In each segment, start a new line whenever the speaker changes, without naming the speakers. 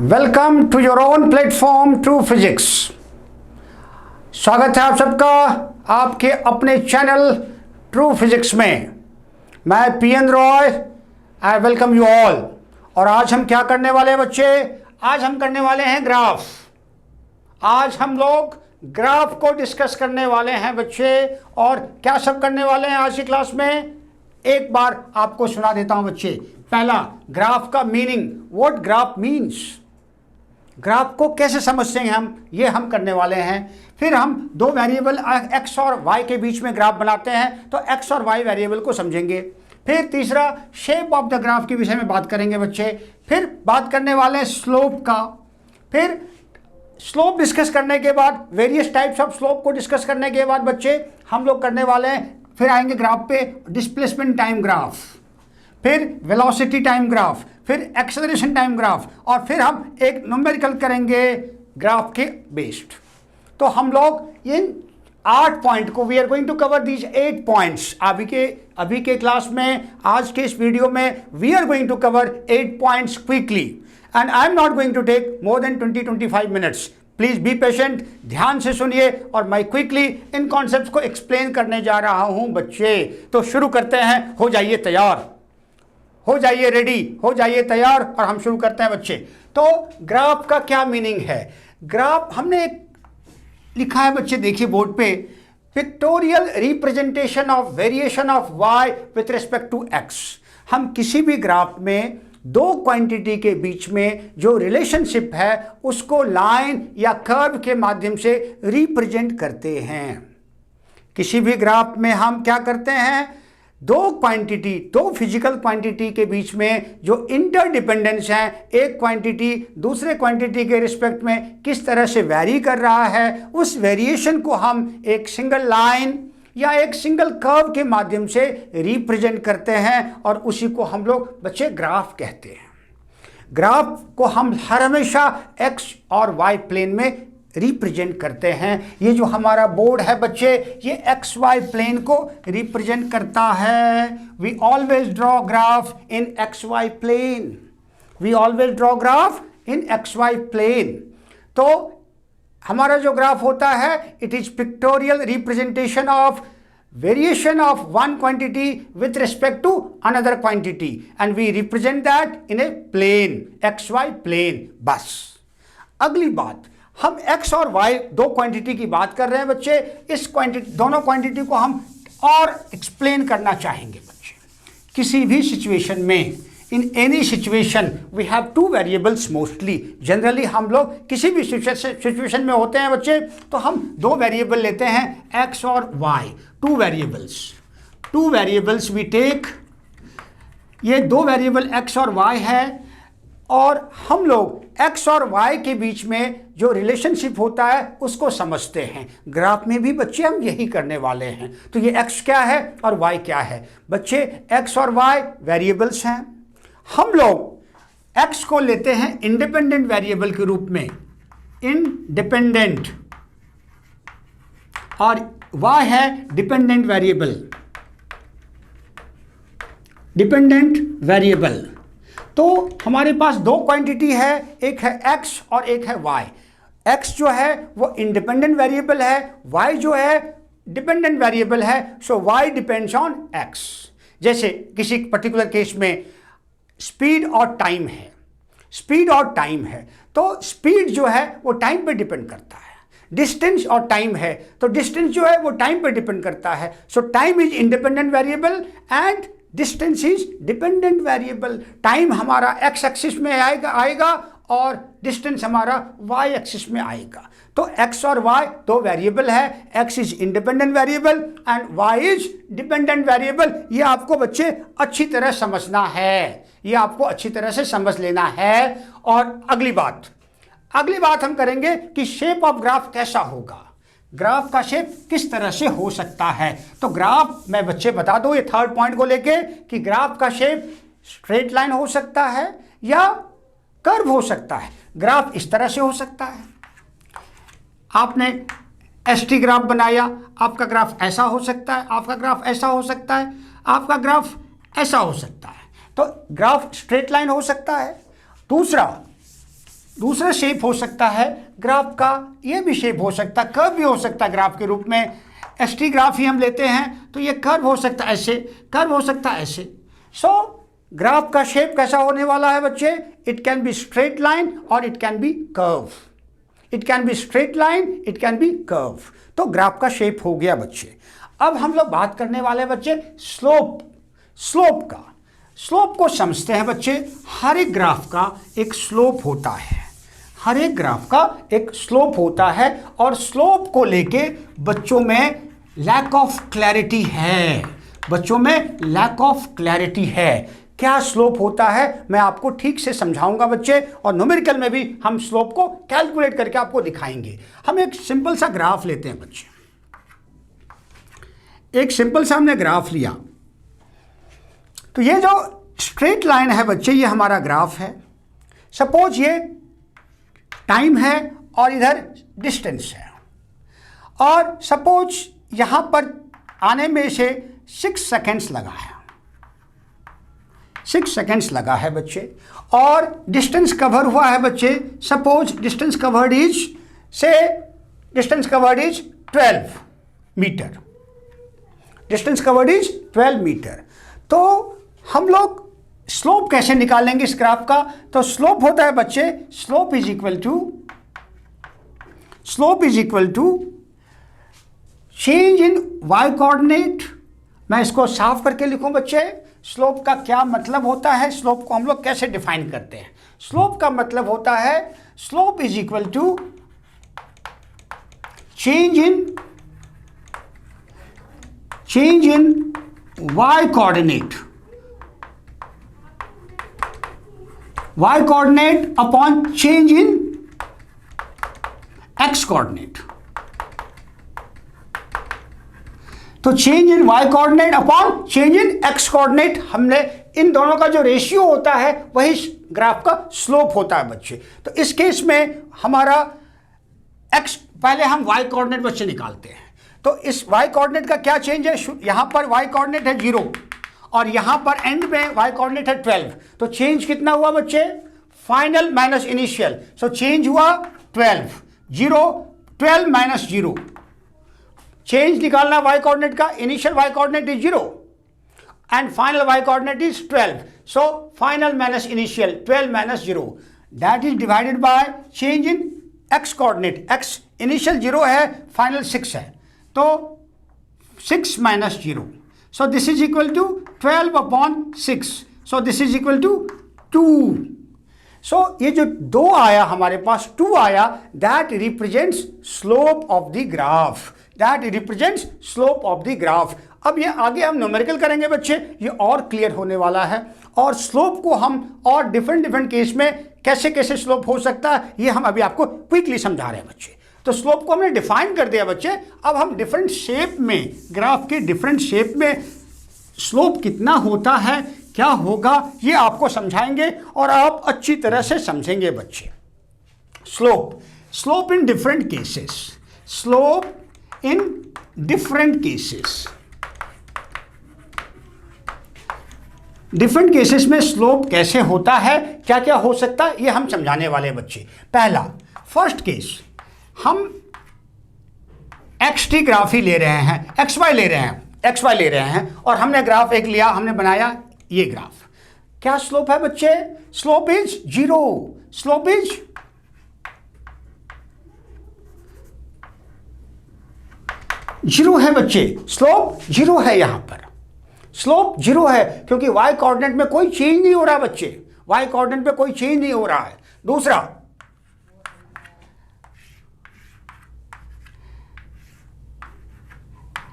Welcome to your own platform True Physics. स्वागत है आप सबका आपके अपने चैनल ट्रू फिजिक्स में। मैं PN Roy, I welcome you all. और आज हम क्या करने वाले हैं बच्चे? आज हम करने वाले हैं ग्राफ। आज हम लोग ग्राफ को डिस्कस करने वाले हैं बच्चे। और क्या सब करने वाले हैं आज की क्लास में, एक बार आपको सुना देता हूं बच्चे। पहला, ग्राफ का meaning, what graph means, graph को कैसे समझते हैं हम, ये हम करने वाले हैं। फिर हम दो वेरिएबल x और y के बीच में ग्राफ बनाते हैं, तो x और y वेरिएबल को समझेंगे। फिर तीसरा, शेप ऑफ द ग्राफ के विषय में बात करेंगे बच्चे। फिर बात करने वाले हैं स्लोप का। फिर स्लोप डिस्कस करने के बाद, वेरियस टाइप्स ऑफ स्लोप को डिस्कस करने के बाद बच्चे हम लोग करने वाले हैं, फिर आएंगे ग्राफ पे डिस्प्लेसमेंट टाइम ग्राफ, फिर वेलोसिटी टाइम ग्राफ, फिर एक्सेलरेशन टाइम ग्राफ, और फिर हम एक न्यूमेरिकल करेंगे ग्राफ के बेस्ड। तो हम लोग इन 8 पॉइंट को, we are going to cover these 8 points. अभी के क्लास में, आज के इस वीडियो में we are going to cover 8 points quickly, and I am not going to take more than 20-25 minutes. Please be patient, ध्यान से सुनिए, और मैं क्विकली इन कॉन्सेप्ट्स को एक्सप्लेन करने जा रहा हूं बच्चे। तो शुरू करते हैं, हो जाइए तैयार, हो जाइए रेडी, हो जाइए तैयार, और हम शुरू करते हैं बच्चे। तो ग्राफ का क्या मीनिंग है? ग्राफ हमने लिखा है बच्चे, देखिए बोर्ड पे, pictorial representation of variation of y with respect to x। हम किसी भी ग्राफ में दो क्वांटिटी के बीच में जो रिलेशनशिप है उसको लाइन या कर्व के माध्यम से रिप्रेजेंट करते हैं। किसी भी ग्राफ में हम क्या करते हैं, दो क्वांटिटी, दो फिजिकल क्वांटिटी के बीच में जो इंटरडिपेंडेंस है, एक क्वांटिटी दूसरे क्वांटिटी के रिस्पेक्ट में किस तरह से वैरी कर रहा है, उस वेरिएशन को हम एक सिंगल लाइन या एक सिंगल कर्व के माध्यम से रिप्रेजेंट करते हैं, और उसी को हम लोग बच्चे ग्राफ कहते हैं। ग्राफ को हम हर हमेशा एक्स और वाई प्लेन में रिप्रेजेंट करते हैं। ये जो हमारा बोर्ड है बच्चे, ये एक्स वाई प्लेन को रिप्रेजेंट करता है। We always draw graph in x y plane, we always draw graph in x y plane. तो हमारा जो ग्राफ होता है, it is pictorial representation of variation of one quantity with respect to another quantity, and we represent that in a plane, xy plane। बस अगली बात, हम x और y दो क्वांटिटी की बात कर रहे हैं बच्चे। इस क्वांटिटी, दोनों क्वांटिटी को हम और एक्सप्लेन करना चाहेंगे बच्चे। किसी भी सिचुएशन में, in any situation we have two variables mostly. Generally हम लोग किसी भी सिचुएशन में होते हैं बच्चे, तो हम दो वेरिएबल लेते हैं, x और y, two variables we take. ये दो वेरिएबल x और y है, और हम लोग x और y के बीच में जो रिलेशनशिप होता है उसको समझते हैं। ग्राफ में भी बच्चे हम यही करने वाले हैं। तो ये x क्या है और y क्या है बच्चे? x और y वेरिएबल्स हैं। हम लोग x को लेते हैं इंडिपेंडेंट वेरिएबल के रूप में, इंडिपेंडेंट, और y है डिपेंडेंट वेरिएबल, डिपेंडेंट वेरिएबल। तो हमारे पास दो क्वांटिटी है, एक है x और एक है y। x जो है वो इंडिपेंडेंट वेरिएबल है, y जो है डिपेंडेंट वेरिएबल है। सो y डिपेंड्स ऑन x। जैसे किसी पर्टिकुलर केस में स्पीड और टाइम है, स्पीड और टाइम है, तो स्पीड जो है वो टाइम पे डिपेंड करता है। डिस्टेंस और टाइम है, तो डिस्टेंस जो है वो टाइम पे डिपेंड करता है। सो time is independent variable and distance is dependent variable. Time हमारा x एक्सिस में आएगा और डिस्टेंस हमारा y एक्सिस में आएगा। तो x और y दो वेरिएबल है, x is independent variable and y is dependent variable. ये आपको बच्चे अच्छी तरह समझना है, ये आपको अच्छी तरह से समझ लेना है। और अगली बात हम करेंगे कि शेप ऑफ ग्राफ कैसा होगा, ग्राफ का शेप किस तरह से हो सकता है। तो ग्राफ, मैं बच्चे बता दूं ये थर्ड पॉइंट को लेके, कि ग्राफ का शेप स्ट्रेट लाइन हो सकता है या कर्व हो सकता है। ग्राफ इस तरह से हो सकता है, आपने एसटी ग्राफ बनाया, आपका ग्राफ ऐसा हो सकता है, आपका ग्राफ ऐसा हो सकता है, आपका ग्राफ ऐसा हो सकता है। तो ग्राफ स्ट्रेट लाइन हो सकता है। दूसरा, दूसरा शेप हो सकता है ग्राफ का, ये भी शेप हो सकता है, कर्व भी हो सकता है ग्राफ के रूप में। एसटी ग्राफ ही हम लेते हैं तो ये कर्व हो सकता है ऐसे, कर्व हो सकता है ऐसे। सो ग्राफ का शेप कैसा होने वाला है बच्चे? It can be straight line और it can be curve. It can be straight line, it can be curve. तो ग्राफ का शेप हो गया बच्चे। अब हम लोग बात करने वाले बच्चे स्लोप, स्लोप का। स्लोप को समझते हैं बच्चे। हर एक ग्राफ का एक स्लोप होता है, हर एक ग्राफ का एक स्लोप होता है, और स्लोप को लेके बच्चों में लैक ऑफ क्लैरिटी है, बच्चों में लैक ऑफ क्लैरिटी है। क्या स्लोप होता है मैं आपको ठीक से समझाऊंगा बच्चे, और न्यूमेरिकल में भी हम स्लोप को कैलकुलेट करके आपको दिखाएंगे। हम एक सिंपल सा ग्राफ लेते हैं बच्चे, एक सिंपल सा हमने ग्राफ लिया। तो ये जो स्ट्रेट लाइन है बच्चे, ये हमारा ग्राफ है। सपोज ये टाइम है और इधर डिस्टेंस है, और सपोज यहां पर आने में से 6 सेकेंड्स लगा है, 6 सेकेंड्स लगा है बच्चे, और डिस्टेंस कवर हुआ है बच्चे। Suppose distance covered is, say distance covered is 12 metre, distance covered is 12 metre. तो हम लोग स्लोप कैसे निकालेंगे इस ग्राफ का? तो स्लोप होता है बच्चे, slope is equal to change in y coordinate. मैं इसको साफ करके लिखूं बच्चे, स्लोप का क्या मतलब होता है, स्लोप को हम लोग कैसे डिफाइन करते हैं? स्लोप का मतलब होता है slope is equal to change in y coordinate, y coordinate upon change in x coordinate। तो change in y coordinate upon change in x coordinate, हमने इन दोनों का जो रेशियो होता है वही ग्राफ का स्लोप होता है बच्चे। तो इस केस में हमारा x, पहले हम y coordinate बच्चे निकालते हैं। तो इस y coordinate का क्या चेंज है? यहां पर y coordinate है 0 और यहां पर एंड में y कोऑर्डिनेट है 12। तो चेंज कितना हुआ बच्चे? Final minus initial. So change हुआ 12, 0, 12 माइनस 0। चेंज निकालना y कोऑर्डिनेट का, initial y coordinate is 0 and final y coordinate is 12। So final minus initial 12 minus 0, that is divided by change in x coordinate. x initial 0 है, final 6 है, तो 6 minus 0। So this is equal to 12 upon 6. So this is equal to 2. So ये जो 2 आया हमारे पास, 2 आया, that represents slope of the graph. That represents slope of the graph. अब ये आगे हम न्यूमेरिकल करेंगे बच्चे, ये और क्लियर होने वाला है। और स्लोप को हम और डिफरेंट केस में कैसे कैसे स्लोप हो सकता है ये हम अभी आपको क्विकली समझा रहे हैं बच्चे। तो स्लोप को हमने डिफाइन कर दिया बच्चे। अब हम डिफरेंट शेप में, ग्राफ के डिफरेंट शेप में स्लोप कितना होता है, क्या होगा, ये आपको समझाएंगे और आप अच्छी तरह से समझेंगे बच्चे। Slope in different cases, slope in different cases, different cases में स्लोप कैसे होता है, क्या क्या हो सकता है, ये हम समझाने वाले बच्चे। पहला, फर्स्ट केस, हम एक्स टी ग्राफ ही ले रहे हैं, एक्स वाई ले रहे हैं और हमने ग्राफ एक लिया, हमने बनाया ये ग्राफ। क्या स्लोप है बच्चे? स्लोप इज 0, स्लोप इज 0 है बच्चे, स्लोप 0 है। यहां पर स्लोप 0 है क्योंकि y कोऑर्डिनेट में कोई चेंज नहीं हो रहा बच्चे, y कोऑर्डिनेट में कोई चेंज नहीं हो रहा है। दूसरा,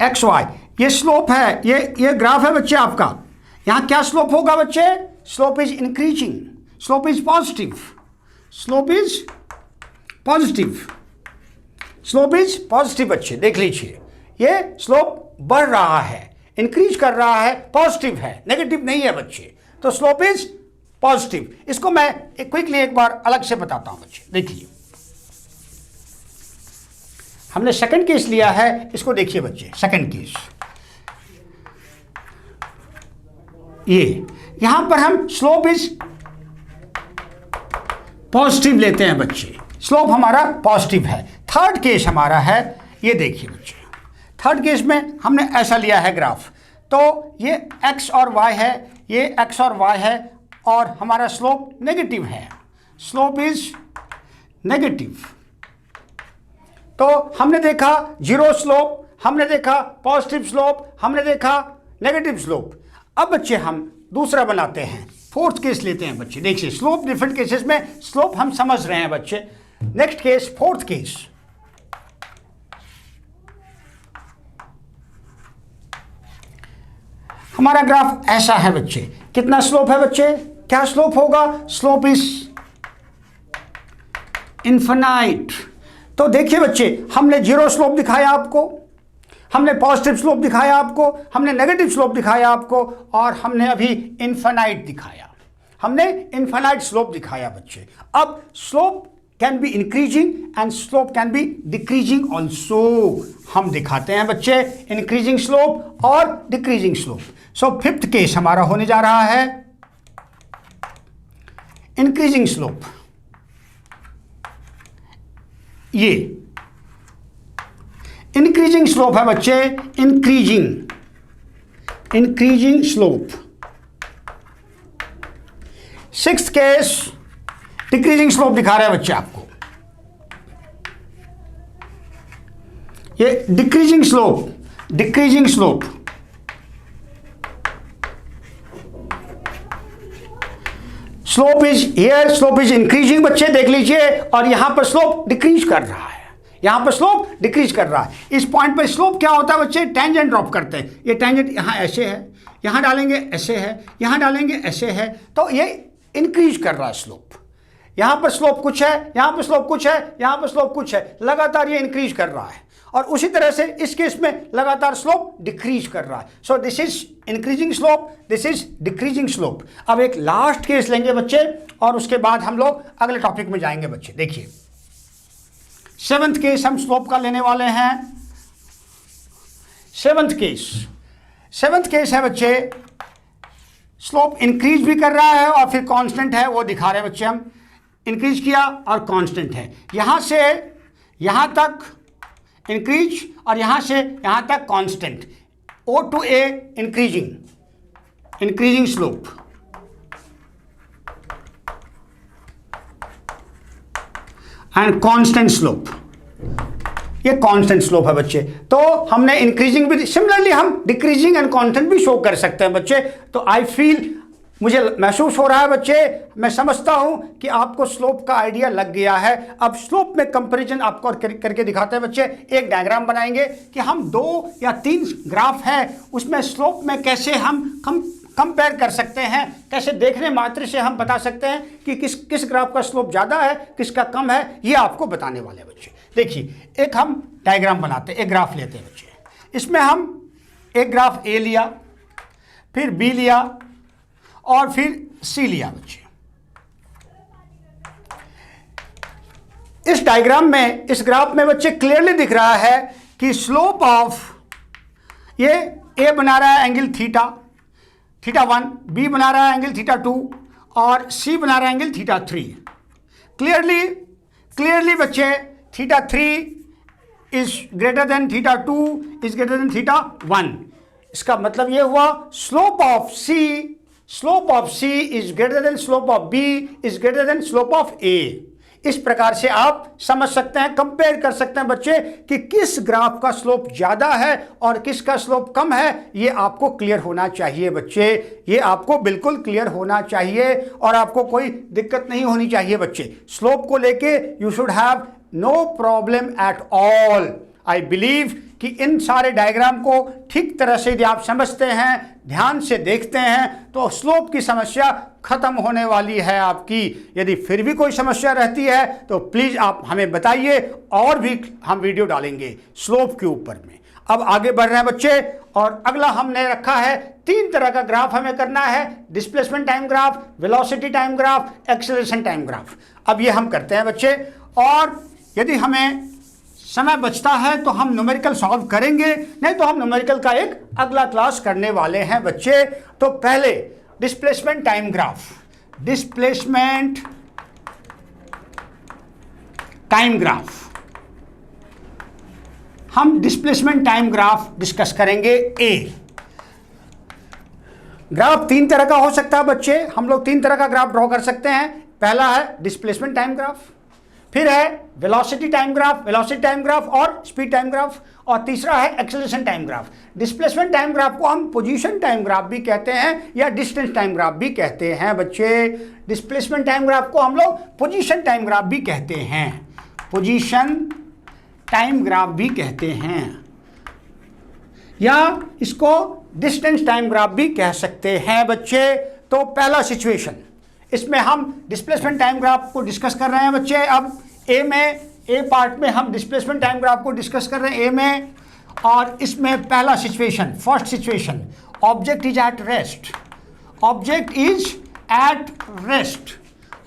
एक्स वाई, ये स्लोप है, ये ग्राफ है बच्चे आपका। यहां क्या स्लोप होगा बच्चे? Slope is increasing, slope is positive, slope is positive, slope is positive बच्चे। देख लीजिए, ये स्लोप बढ़ रहा है, इंक्रीज कर रहा है, पॉजिटिव है, नेगेटिव नहीं है बच्चे। तो स्लोप इज पॉजिटिव। इसको मैं क्विकली एक बार अलग से बताता हूं बच्चे। देखिए, हमने सेकंड केस लिया है, इसको देखिए बच्चे। सेकंड केस, ये यहां पर हम स्लोप इज पॉजिटिव लेते हैं बच्चे, स्लोप हमारा पॉजिटिव है। थर्ड केस हमारा है, ये देखिए बच्चे, थर्ड केस में हमने ऐसा लिया है ग्राफ, तो ये x और y है, ये x और y है और हमारा स्लोप नेगेटिव है, स्लोप इज नेगेटिव। तो हमने देखा जीरो स्लोप, हमने देखा पॉजिटिव स्लोप, हमने देखा नेगेटिव स्लोप। अब बच्चे हम दूसरा बनाते हैं, फोर्थ केस लेते हैं बच्चे। देखिए स्लोप डिफरेंट केसेस में स्लोप हम समझ रहे हैं बच्चे। नेक्स्ट केस, फोर्थ केस, हमारा ग्राफ ऐसा है बच्चे। कितना स्लोप है बच्चे? क्या स्लोप होगा? Slope is infinite. तो देखिए बच्चे, हमने जीरो स्लोप दिखाया आपको, हमने पॉजिटिव स्लोप दिखाया आपको, हमने नेगेटिव स्लोप दिखाया आपको, और हमने अभी इनफिनाइट दिखाया, हमने इनफिनाइट स्लोप दिखाया बच्चे। अब slope can be increasing and slope can be decreasing also. हम दिखाते हैं बच्चे इंक्रीजिंग स्लोप और decreasing slope. So fifth case हमारा होने जा रहा है इंक्रीजिंग स्लोप। ये इंक्रीजिंग स्लोप है बच्चे, increasing slope. Sixth case decreasing slope दिखा रहा है बच्चे आपको, ये decreasing slope. Slope is here, slope is increasing बच्चे, देख लीजिए, और यहां पर स्लोप डिक्रीज कर रहा है, यहां पर स्लोप डिक्रीज कर रहा है। इस पॉइंट पर स्लोप क्या होता है बच्चे? टेंजेंट ड्रॉप करते हैं। ये टेंजेंट यहां ऐसे है, यहां डालेंगे ऐसे है, यहां डालेंगे ऐसे है, तो ये इंक्रीज कर रहा है स्लोप। यहां पर स्लोप कुछ है, यहां पर स्लोप कुछ है, यहां पर स्लोप कुछ है, लगातार ये इंक्रीज कर रहा है। और उसी तरह से इस केस में लगातार स्लोप डिक्रीज कर रहा है। So this is increasing slope, this is decreasing slope. अब एक लास्ट केस लेंगे बच्चे और उसके बाद हम लोग अगले टॉपिक में जाएंगे बच्चे। देखिए सेवंथ केस हम स्लोप का लेने वाले हैं। सेवंथ केस है बच्चे, स्लोप इंक्रीज भी कर रहा है और फिर कांस्टेंट है, वो दिखा रहे हैं बच्चे हम। इंक्रीज किया और कांस्टेंट है, यहां से यहां तक इंक्रीज और यहां से यहां तक constant. O to A increasing slope. And constant slope, ये कांस्टेंट स्लोप है बच्चे। तो हमने इंक्रीजिंग भी, सिमिलरली हम डिक्रीजिंग एंड कांस्टेंट भी शो कर सकते हैं बच्चे। तो आई फील, मुझे महसूस हो रहा है बच्चे, मैं समझता हूं कि आपको स्लोप का आइडिया लग गया है। अब स्लोप में कंपैरिजन आपको करके दिखाते हैं बच्चे। एक डायग्राम बनाएंगे कि हम 2 या 3 ग्राफ है, उसमें स्लोप में कैसे हम कंपेयर कर सकते हैं, कैसे देखने मात्र से हम बता सकते हैं कि किस ग्राफ का स्लोप ज़्यादा है, किसका कम है, ये आपको बताने वाले हैं बच्चे। देखिए एक हम डायग्राम बनाते हैं, एक ग्राफ लेते हैं बच्चे। इसमें हम एक ग्राफ ए लिया, फिर बी लिया और फिर सी लिया बच्चे। इस डायग्राम में, इस ग्राफ में बच्चे क्लियरली दिख रहा है कि स्लोप ऑफ, ये ए बना रहा है एंगल थीटा 1, बी बना रहा है एंगल थीटा 2 और सी बना रहा है एंगल थीटा 3। क्लियरली बच्चे theta 3 is greater than theta 2 is greater than theta 1। इसका मतलब ये हुआ slope of C is greater than slope of B is greater than slope of A। इस प्रकार से आप समझ सकते हैं, कंपेयर कर सकते हैं बच्चे कि किस ग्राफ का स्लोप ज़्यादा है और किसका स्लोप कम है। ये आपको क्लियर होना चाहिए बच्चे, ये आपको बिल्कुल क्लियर होना चाहिए और आपको कोई दिक्कत नहीं होनी चाहिए बच्चे। स्लोप को लेके you should have no problem at all. I believe कि इन सारे डायग्राम को ठीक तरह से यदि आप समझते हैं, ध्यान से देखते हैं, तो स्लोप की समस्या खत्म होने वाली है आपकी। यदि फिर भी कोई समस्या रहती है तो प्लीज़ आप हमें बताइए, और भी हम वीडियो डालेंगे स्लोप के ऊपर में। अब आगे बढ़ रहे हैं बच्चे, और अगला हमने रखा है 3 तरह का ग्राफ हमें करना है, displacement time graph, velocity time graph, acceleration time graph. अब ये हम करते हैं बच्चे, और यदि हमें समय बचता है तो हम न्यूमेरिकल सॉल्व करेंगे, नहीं तो हम न्यूमेरिकल का एक अगला क्लास करने वाले हैं बच्चे। तो पहले displacement time graph, displacement time graph, हम डिस्प्लेसमेंट टाइम ग्राफ डिस्कस करेंगे। ए ग्राफ तीन तरह का हो सकता है बच्चे, हम लोग तीन तरह का ग्राफ ड्रॉ कर सकते हैं। पहला है डिस्प्लेसमेंट टाइम ग्राफ, फिर है वेलोसिटी टाइम ग्राफ और स्पीड टाइम ग्राफ, और तीसरा है acceleration time graph. Displacement time graph को हम पोजीशन टाइम ग्राफ भी कहते हैं या डिस्टेंस टाइम ग्राफ भी कहते हैं बच्चे। डिस्प्लेसमेंट टाइम ग्राफ को हम लोग पोजीशन टाइम ग्राफ भी कहते हैं, पोजीशन टाइम ग्राफ भी कहते हैं, या इसको डिस्टेंस टाइम ग्राफ भी कह सकते हैं बच्चे। तो पहला सिचुएशन, इसमें हम डिस्प्लेसमेंट टाइम ग्राफ को डिस्कस कर रहे हैं बच्चे। अब ए पार्ट में हम डिस्प्लेसमेंट टाइम ग्राफ को डिस्कस कर रहे हैं ए में, और इसमें पहला situation, first situation, object is at rest, object is at rest,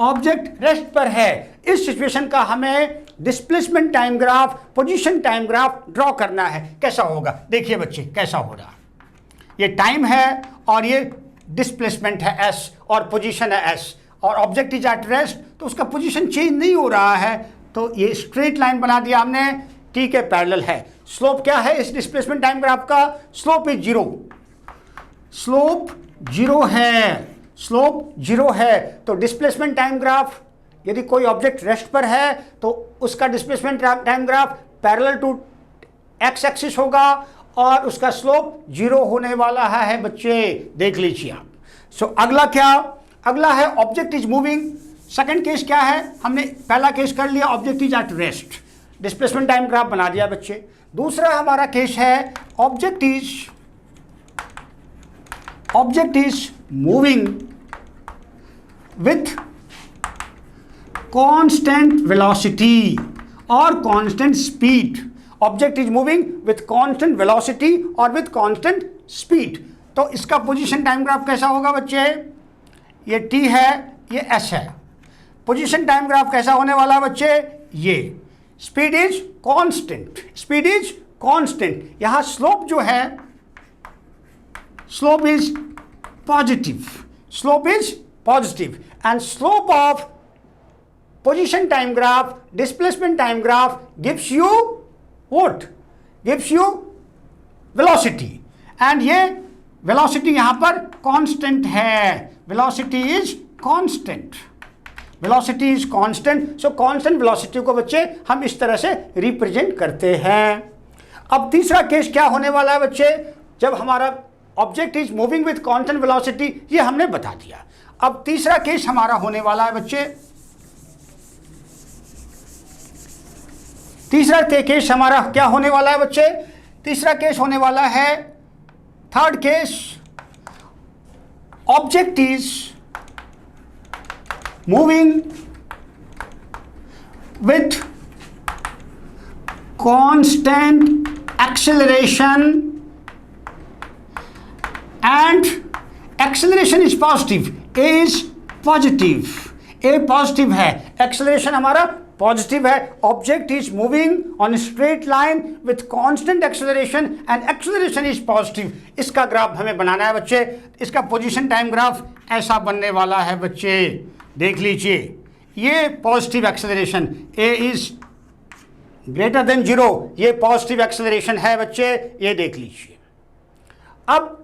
object rest पर है। इस सिचुएशन का हमें displacement time graph, position time graph draw करना है। कैसा होगा देखिए बच्चे, कैसा होगा। ये टाइम है और ये डिस्प्लेसमेंट है s और पोजीशन है s, और ऑब्जेक्ट इज एट रेस्ट, तो उसका पोजीशन चेंज नहीं हो रहा है, तो ये स्ट्रेट लाइन बना दिया हमने, t के पैरेलल है। स्लोप क्या है इस डिस्प्लेसमेंट टाइम ग्राफ का? Slope is zero, slope zero है, स्लोप जीरो है। तो डिस्प्लेसमेंट टाइम ग्राफ, यदि कोई ऑब्जेक्ट रेस्ट पर है तो उसका displacement time graph parallel to x axis होगा और उसका स्लोप जीरो होने वाला है बच्चे, देख लीजिए आप। सो अगला क्या, अगला है object is moving. Second case क्या है, हमने पहला केस कर लिया, object is at rest, displacement time graph बना दिया बच्चे। दूसरा हमारा केस है object is moving with constant velocity और constant speed, object is moving with constant velocity और विथ कांस्टेंट स्पीड। तो इसका पोजीशन टाइम ग्राफ कैसा होगा बच्चे? ये t है, ये s है। पोजीशन टाइम ग्राफ कैसा होने वाला है बच्चे? ये speed is constant, speed is constant. यहां स्लोप जो है, slope is positive, slope is positive, and slope of position time graph, displacement time graph gives you what? Gives you velocity, and ये velocity यहाँ पर constant है, velocity is constant, velocity is constant, so constant velocity को बच्चे हम इस तरह से represent करते हैं। अब तीसरा केस क्या होने वाला है बच्चे? जब हमारा object is moving with constant velocity, ये हमने बता दिया। अब तीसरा केस हमारा होने वाला है बच्चे, तीसरा केस हमारा क्या होने वाला है बच्चे? तीसरा केस होने वाला है, third case, object is moving with constant acceleration and acceleration is positive, A is positive, A positive है, एक्सेलरेशन हमारा पॉजिटिव है। Object is moving on straight line with constant acceleration and acceleration is positive. इसका graph हमें बनाना है बच्चे। इसका position time graph ऐसा बनने वाला है बच्चे, देख लीजिए। ये positive acceleration, A is greater than zero, ये पॉजिटिव एक्सेलरेशन है बच्चे, ये देख लीजिए। अब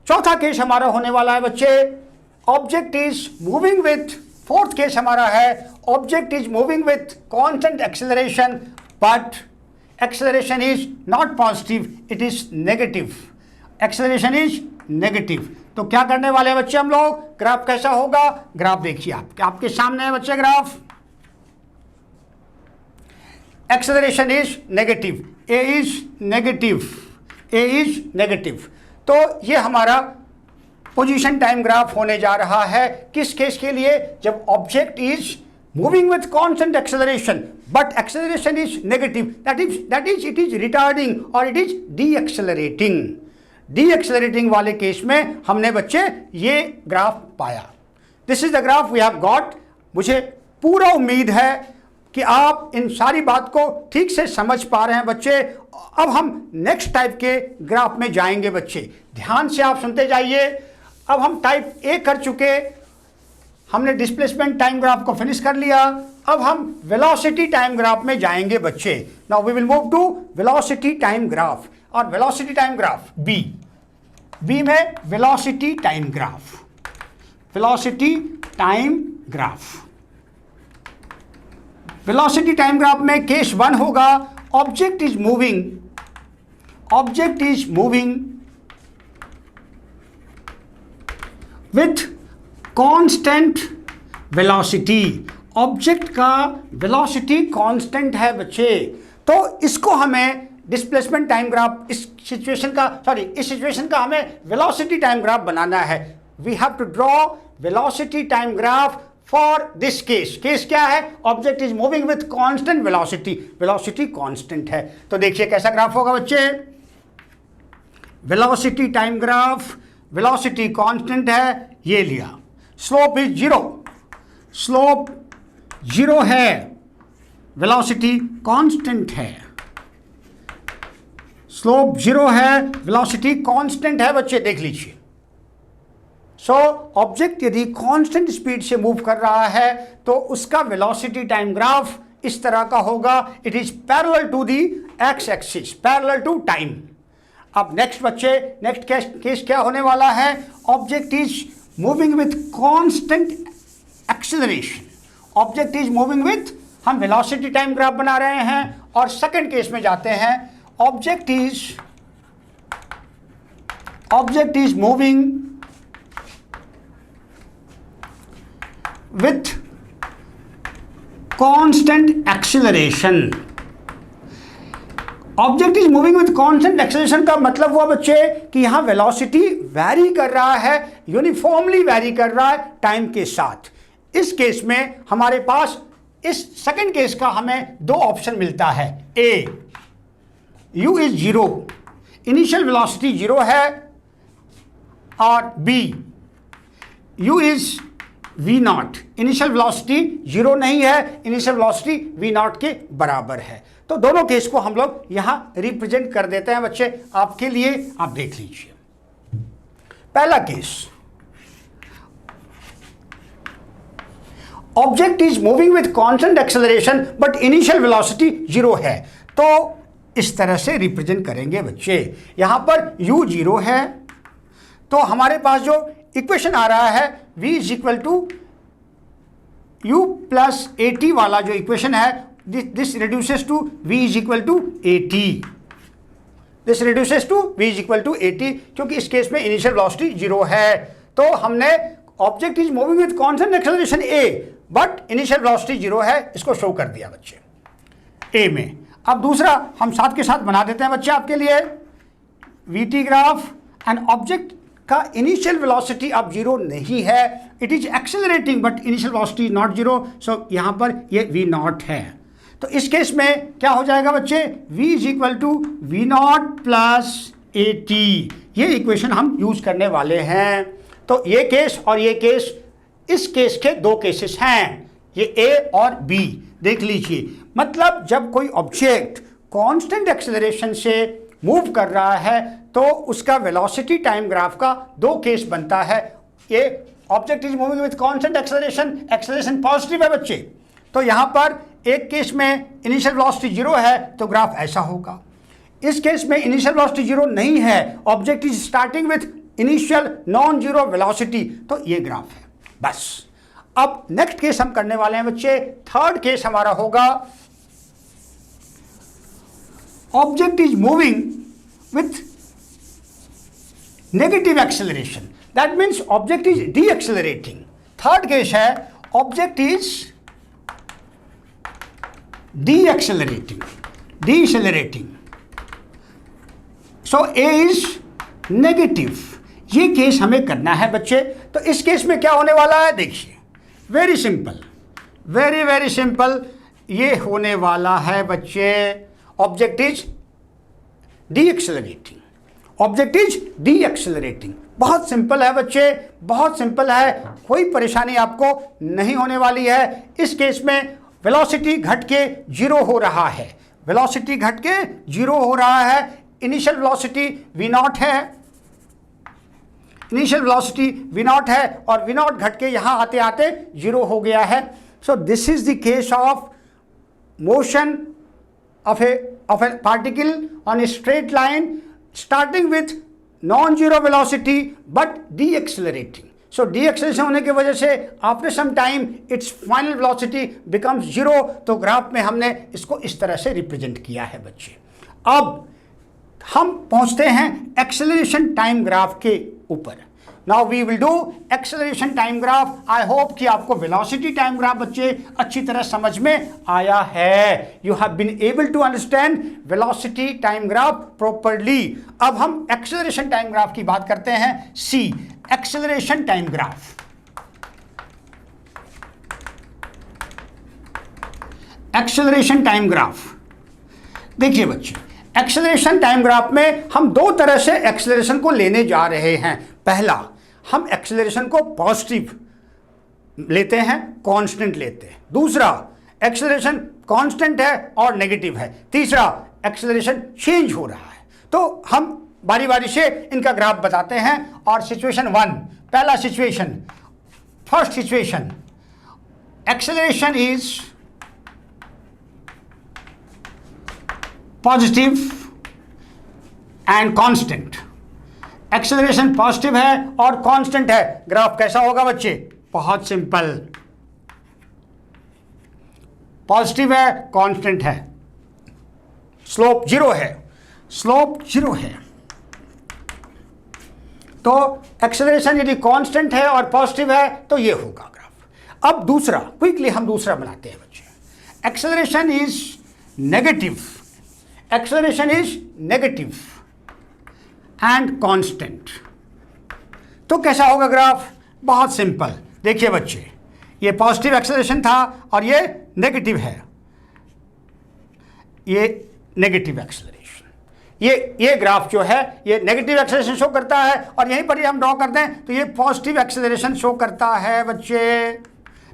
चौथा केस हमारा होने वाला है बच्चे, object is moving with, fourth case हमारा है object is moving with constant acceleration but acceleration is not positive, it is negative, acceleration is negative. तो क्या करने वाले हैं बच्चे हम लोग? ग्राफ कैसा होगा? ग्राफ देखिए आपके सामने है बच्चे graph. Acceleration is negative, A is negative, A is negative. तो ये हमारा पोजीशन टाइम ग्राफ होने जा रहा है। किस केस के लिए? जब object is moving with constant acceleration but acceleration is negative, that is it is retarding और it is deaccelerating. Deaccelerating वाले केस में हमने बच्चे ये ग्राफ पाया। This is the graph we have got. मुझे पूरा उम्मीद है कि आप इन सारी बात को ठीक से समझ पा रहे हैं बच्चे। अब हम नेक्स्ट टाइप के ग्राफ में जाएंगे बच्चे, ध्यान से आप सुनते जाइए। अब हम टाइप ए कर चुके, हमने डिस्प्लेसमेंट टाइम ग्राफ को फिनिश कर लिया। अब हम वेलोसिटी टाइम ग्राफ में जाएंगे बच्चे। Now we will move to velocity time graph. और वेलोसिटी टाइम ग्राफ बी में velocity time graph, velocity time graph. Velocity time graph में केस 1 होगा, object is moving with constant velocity. Object का velocity constant है बच्चे, तो इसको हमें डिस्प्लेसमेंट टाइम ग्राफ इस सिचुएशन का हमें वेलोसिटी टाइम ग्राफ बनाना है। We have to draw velocity time graph for this case. Case क्या है? Object is moving with constant velocity, velocity constant है। तो देखिए कैसा ग्राफ होगा बच्चे, velocity time graph, velocity constant है, ये लिया, स्लोप इज 0, स्लोप 0 है, वेलोसिटी कांस्टेंट है, स्लोप 0 है, वेलोसिटी कांस्टेंट है बच्चे, देख लीजिए। सो ऑब्जेक्ट यदि कांस्टेंट स्पीड से मूव कर रहा है तो उसका वेलोसिटी टाइम ग्राफ इस तरह का होगा, it is parallel to the x axis, parallel to time. अब नेक्स्ट बच्चे, नेक्स्ट केस क्या होने वाला है, object is moving with constant acceleration, object is moving with, हम वेलोसिटी टाइम ग्राफ बना रहे हैं और सेकंड केस में जाते हैं, object is moving with constant acceleration। Object is moving with constant acceleration का मतलब हुआ बच्चे कि यहां वेलोसिटी वैरी कर रहा है, यूनिफॉर्मली वैरी कर रहा है टाइम के साथ। इस केस में हमारे पास, इस सेकंड केस का हमें दो ऑप्शन मिलता है, A u is 0, initial velocity 0 है, और B u is v0, initial velocity 0 नहीं है, इनिशियल वेलोसिटी v0 के बराबर है। तो दोनों केस को हम लोग यहां रिप्रेजेंट कर देते हैं बच्चे आपके लिए, आप देख लीजिए। पहला case, object is moving with constant acceleration but initial velocity 0 है, तो इस तरह से रिप्रेजेंट करेंगे बच्चे। यहां पर u 0 है, तो हमारे पास जो इक्वेशन आ रहा है v is equal to u plus at वाला जो इक्वेशन है, this reduces to v is equal to at, this reduces to v is equal to at, क्योंकि इस केस में इनिशियल वेलोसिटी 0 है। तो हमने object is moving with constant acceleration a but initial velocity 0 है, इसको शो कर दिया बच्चे a में। अब दूसरा हम साथ के साथ बना देते हैं बच्चे आपके लिए, vt ग्राफ, एंड ऑब्जेक्ट का इनिशियल वेलोसिटी अब 0 नहीं है, it is accelerating but initial velocity is not 0, सो यहां पर ये v0 है। तो इस केस में क्या हो जाएगा बच्चे, v is equal to v0 plus at, ये इक्वेशन हम यूज करने वाले हैं। तो ये केस और ये केस, इस केस के दो केसेस हैं, ये a और b, देख लीजिए। मतलब जब कोई ऑब्जेक्ट कांस्टेंट एक्सेलरेशन से मूव कर रहा है तो उसका वेलोसिटी टाइम ग्राफ का दो केस बनता है। ये object is moving with constant acceleration, acceleration positive है बच्चे, तो यहां पर एक केस में इनिशियल वेलोसिटी 0 है तो ग्राफ ऐसा होगा। इस केस में इनिशियल वेलोसिटी 0 नहीं है, object is starting with initial non zero velocity, तो ये ग्राफ है बस। अब नेक्स्ट केस हम करने वाले हैं बच्चे, थर्ड केस हमारा होगा, object is moving with negative acceleration, that means object is deaccelerating। Third case है, object is deaccelerating, so A is negative। ये केस हमें करना है बच्चे। तो इस केस में क्या होने वाला है, देखिए, वेरी सिंपल, वेरी सिंपल, ये होने वाला है बच्चे, ऑब्जेक्ट इज डीएक्सेलरेटिंग, ऑब्जेक्ट इज डीएक्सेलरेटिंग। बहुत सिंपल है बच्चे, बहुत सिंपल है, कोई परेशानी आपको नहीं होने वाली है। इस केस में वेलोसिटी घट के 0 हो रहा है, वेलोसिटी घट के 0 हो रहा है, इनिशियल वेलोसिटी v0 है, इनिशियल वेलोसिटी v0 है, और v0 घट के यहाँ आते आते 0 हो गया है। So this is the case of motion of a particle on a straight line starting with non-zero velocity but deaccelerating. So deacceleration होने की वजह से after some time its final velocity becomes zero. तो ग्राफ में हमने इसको इस तरह से रिप्रेजेंट किया है बच्चे। अब हम पहुंचते हैं एक्सेलरेशन टाइम ग्राफ के ऊपर। Now we will do acceleration time graph. I hope कि आपको वेलोसिटी टाइम ग्राफ बच्चे अच्छी तरह समझ में आया है। You have been able to understand velocity time graph properly. अब हम एक्सेलरेशन टाइम ग्राफ की बात करते हैं। See acceleration time graph. Acceleration time graph देखिए बच्चे, एक्सेलरेशन टाइम ग्राफ में हम दो तरह से एक्सेलरेशन को लेने जा रहे हैं। पहला, हम एक्सेलरेशन को पॉजिटिव लेते हैं, कांस्टेंट लेते हैं। दूसरा, एक्सेलरेशन कांस्टेंट है और नेगेटिव है। तीसरा, एक्सेलरेशन चेंज हो रहा है। तो हम बारी बारी से इनका ग्राफ बताते हैं। और सिचुएशन 1, पहला situation, first situation, acceleration is positive and constant. Acceleration positive है और कांस्टेंट है। ग्राफ कैसा होगा बच्चे? बहुत सिंपल, पॉजिटिव है, कांस्टेंट है, स्लोप जीरो है, स्लोप जीरो है। तो एक्सेलरेशन यदि कांस्टेंट है और पॉजिटिव है तो ये होगा ग्राफ। अब दूसरा, क्विकली हम दूसरा बनाते हैं बच्चे। Acceleration is negative, acceleration is negative and constant. तो कैसा होगा ग्राफ? बहुत सिंपल। देखिए बच्चे, ये पॉजिटिव एक्सेलरेशन था और ये नेगेटिव है, ये नेगेटिव एक्सेलरेशन। ये ग्राफ जो है ये नेगेटिव एक्सेलरेशन शो करता है और यहीं पर ही हम ड्रॉ करते हैं तो ये पॉजिटिव एक्सेलरेशन शो करता है बच्चे।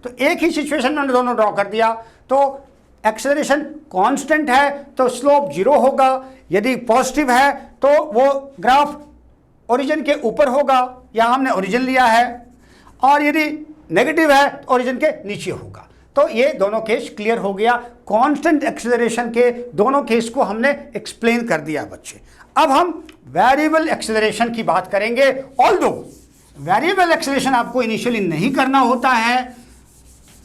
तो एक ही सिचुएशन में हमने दोनों ड्रॉ कर दिया। तो एक्सेलरेशन कांस्टेंट है तो स्लोप जीरो होगा, यदि पॉजिटिव है तो वो ग्राफ ओरिजिन के ऊपर होगा, या हमने ओरिजिन लिया है, और यदि नेगेटिव है तो ओरिजिन के नीचे होगा। तो ये दोनों केस क्लियर हो गया। कांस्टेंट एक्सेलरेशन के दोनों केस को हमने एक्सप्लेन कर दिया बच्चे। अब हम वेरिएबल एक्सेलरेशन की बात करेंगे। ऑल्दो वेरिएबल एक्सेलरेशन आपको इनिशियली नहीं करना होता है,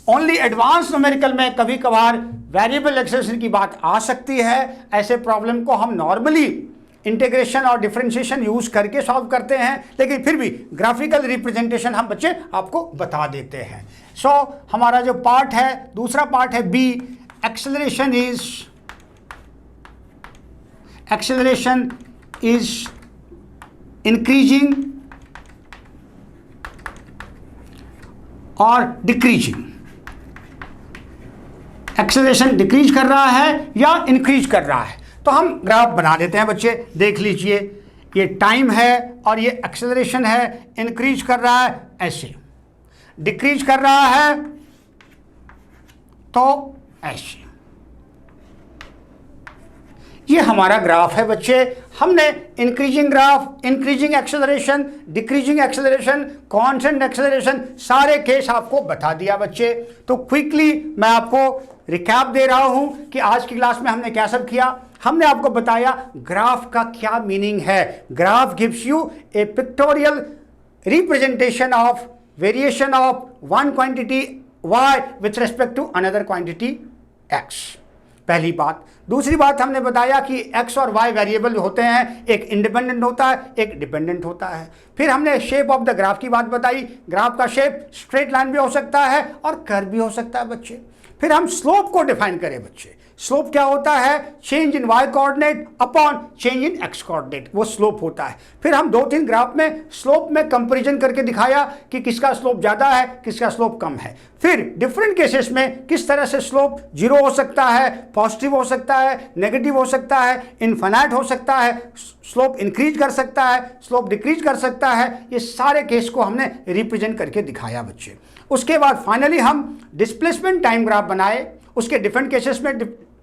ओनली एडवांस न्यूमेरिकल में कभी कभार वेरिएबल एक्सेलरेशन की बात आ सकती है। ऐसे प्रॉब्लम को हम नॉर्मली इंटीग्रेशन और डिफरेंशिएशन यूज करके सॉल्व करते हैं, लेकिन फिर भी ग्राफिकल रिप्रेजेंटेशन हम बच्चे आपको बता देते हैं। सो हमारा जो पार्ट है, दूसरा पार्ट है बी, एक्सेलरेशन इज इंक्रीजिंग और डिक्रीजिंग। एक्सेलरेशन डिक्रीज कर रहा है या इंक्रीज कर रहा है। तो हम ग्राफ बना देते हैं बच्चे। देख लीजिए, ये टाइम है और ये एक्सेलरेशन है। इंक्रीज कर रहा है ऐसे, डिक्रीज कर रहा है तो ऐसे। ये हमारा ग्राफ है बच्चे। हमने increasing graph, increasing acceleration, decreasing acceleration, constant acceleration, सारे केस आपको बता दिया बच्चे। तो क्विकली मैं आपको रिकैप दे रहा हूं कि आज की क्लास में हमने क्या सब किया। हमने आपको बताया ग्राफ का क्या मीनिंग है। Graph gives you a pictorial representation of variation of one quantity y with respect to another quantity x। पहली बात। दूसरी बात हमने बताया कि x और y वेरिएबल होते हैं, एक इंडिपेंडेंट होता है, एक डिपेंडेंट होता है। फिर हमने शेप ऑफ द ग्राफ की बात बताई। ग्राफ का शेप स्ट्रेट लाइन भी हो सकता है और कर्व भी हो सकता है बच्चे। फिर हम स्लोप को डिफाइन करें बच्चे। स्लोप क्या होता है? Change in y coordinate upon change in x coordinate, वो स्लोप होता है। फिर हम 2-3 ग्राफ में स्लोप में कंपैरिजन करके दिखाया कि किसका स्लोप ज़्यादा है, किसका स्लोप कम है। फिर डिफरेंट केसेस में किस तरह से स्लोप जीरो हो सकता है, पॉजिटिव हो सकता है, नेगेटिव हो सकता है, इनफाइनाइट हो सकता है, स्लोप इंक्रीज कर सकता है, स्लोप डिक्रीज कर सकता है। ये सारे केस को हमने रिप्रेजेंट करके दिखाया बच्चे। उसके बाद फाइनली हम डिस्प्लेसमेंट टाइम ग्राफ बनाए। उसके डिफरेंट केसेस में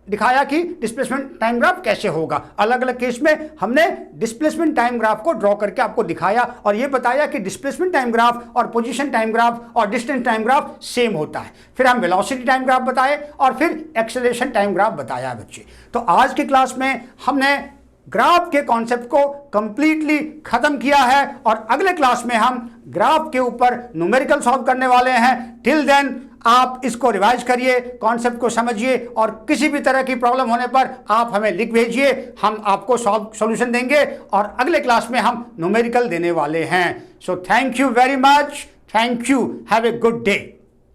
दिखाया कि डिस्प्लेसमेंट टाइम ग्राफ कैसे होगा। अलग अलग केस में हमने डिस्प्लेसमेंट टाइम ग्राफ को ड्रॉ करके आपको दिखाया और ये बताया कि डिस्प्लेसमेंट टाइम ग्राफ और पोजीशन टाइम ग्राफ और डिस्टेंस टाइम ग्राफ सेम होता है। फिर हम वेलोसिटी टाइम ग्राफ बताए और फिर एक्सेलरेशन टाइम ग्राफ बताया बच्चे। तो आज की क्लास में हमने ग्राफ के कॉन्सेप्ट को कंप्लीटली खत्म किया है और अगले क्लास में हम ग्राफ के ऊपर न्यूमेरिकल सॉल्व करने वाले हैं। टिल देन आप इसको रिवाइज करिए, कॉन्सेप्ट को समझिए और किसी भी तरह की प्रॉब्लम होने पर आप हमें लिख भेजिए, हम आपको सॉल्यूशन देंगे और अगले क्लास में हम न्यूमेरिकल देने वाले हैं। So thank you very much, thank you, have a good day.